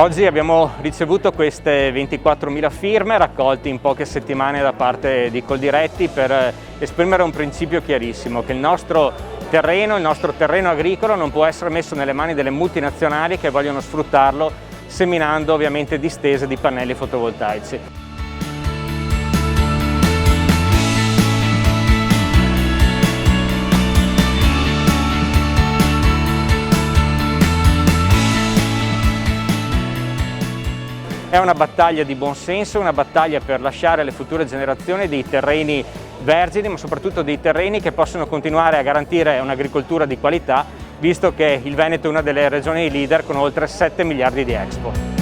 Oggi abbiamo ricevuto queste 24.000 firme raccolte in poche settimane da parte di Coldiretti per esprimere un principio chiarissimo, che il nostro terreno agricolo non può essere messo nelle mani delle multinazionali che vogliono sfruttarlo seminando ovviamente distese di pannelli fotovoltaici. È una battaglia di buonsenso, una battaglia per lasciare alle future generazioni dei terreni vergini, ma soprattutto dei terreni che possono continuare a garantire un'agricoltura di qualità, visto che il Veneto è una delle regioni leader con oltre 7 miliardi di Expo.